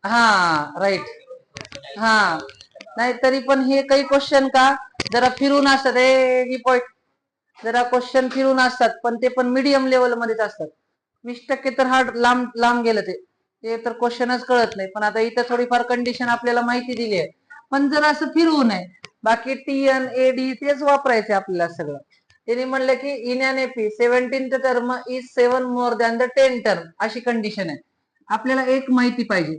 हा राईट हा. नाही तरी पण हे काही क्वेश्चन का जरा फिरून असतात ही पॉइंट, जरा क्वेश्चन फिरून असतात पण ते पण मीडियम लेवल मध्येच असतात. 20% तर हार्ड लांब लांब गेलं ते तर क्वेश्चनच कळत नाही. पण आता इथं थोडीफार कंडिशन आपल्याला माहिती दिली आहे, पण जर असं फिरवू नये. बाकी TN AD तेच वापरायचे आपल्याला सगळं. त्यांनी म्हणलं की in an AP 17th term is 7 more than the 10 term, अशी कंडिशन आहे. आपल्याला एक माहिती पाहिजे,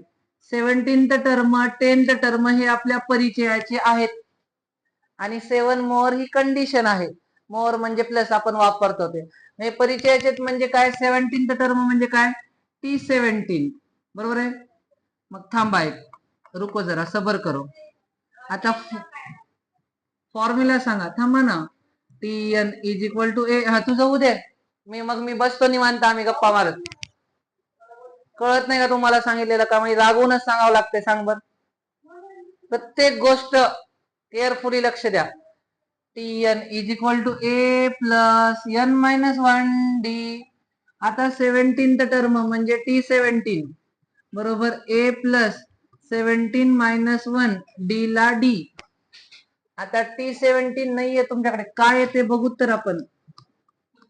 17th टर्म 10th टर्म हे आपल्या परिचयाचे आहेत आणि 7 मोर ही कंडिशन आहे. मोर म्हणजे प्लस आपण वापरतो ते परिचयाचे म्हणजे काय. 17th टर्म म्हणजे काय, T17 बरोबर आहे. मग थांबा एक रुको जरा सबर करो. आता फॉर्म्युला सांगा, थांबा ना. TN इज इक्वल टू ए, हा तुझं उद्या मी बसतो निवांत, आम्ही गप्पा मारत. कळत नाही का तुम्हाला सांगितलेलं का, म्हणजे रागवूनच सांगावं लागतंय. सांग बर, प्रत्येक गोष्ट केअरफुली लक्ष द्या. TN is equal to A plus n minus 1d. आता 17th टर्म म्हणजे T17 बरोबर ए प्लस 17 मायनस 1 d ला d. आता T17 नाहीये तुमच्याकडे, काय येते बघू तर आपण.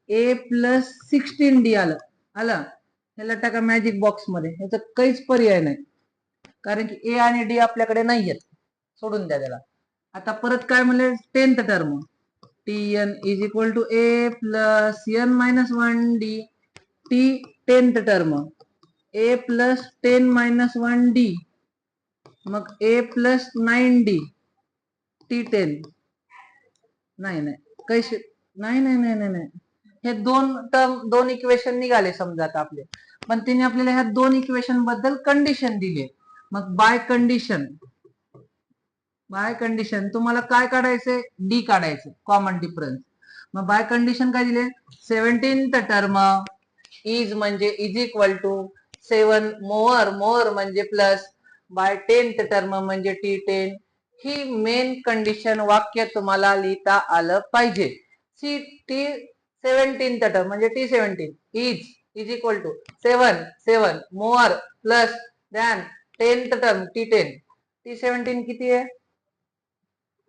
ए प्लस 16d आलं आलं. ह्याला टाका मॅजिक बॉक्स मध्ये, ह्याचा काहीच पर्याय नाही कारण की ए आणि डी आपल्याकडे नाहीयेत, सोडून द्या त्याला. आता परत काय म्हणले, 10th term TN is equal to A plus n minus 1d. T 10th term A plus 10 minus 1d, मग ए प्लस 9d T10. नाही नाही कैसे, नाही नाही नाही नाही नाही, हे दोन टर्म दोन इक्वेशन निघाले समजा आता आपले. पण तिने आपल्याला ह्या दोन इक्वेशन बद्दल कंडिशन दिली. मग बाय कंडिशन तुम्हाला काय काढायचंय, डी काढायचं कॉमन डिफरन्स. मग बाय कंडिशन काय दिले, 17th टर्म इज म्हणजे is equal to 7 more, more म्हणजे प्लस, बाय 10th टर्म म्हणजे T10. ही मेन कंडिशन वाक्य तुम्हाला लिहिता आलं पाहिजे. T17th टर्म म्हणजे T17 is equal to 7 more plus than 10th term T10. T17 किती आहे,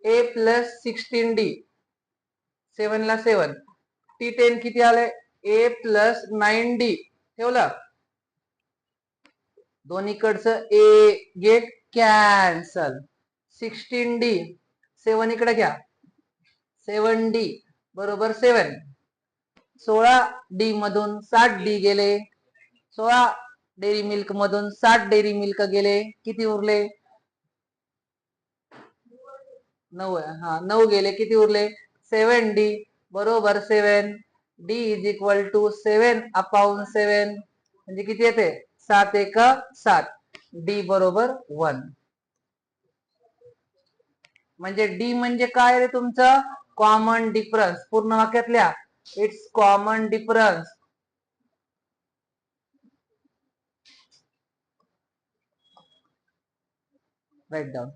ए प्लस 16d, 7 ला 7. T10 किती आलंय, ए प्लस 9d. ठेवलं दोन्हीकडचं ए गेट कॅन्सल. 16d 7 इकडे घ्या, 7d बरोबर 7. 16d मधून 60d गेले, 16 डेअरी मिल्क मधून 60 डेअरी मिल्क गेले, किती उरले 9. हा 9 गेले, किती उरले 7d बरोबर 7. d is equal to 7 upon 7 म्हणजे किती येते, 7 एक 7. डी बरोबर 1. म्हणजे डी म्हणजे काय रे तुमचं, कॉमन डिफरन्स. पूर्ण वाक्यात लिहा, it's common difference. Write down.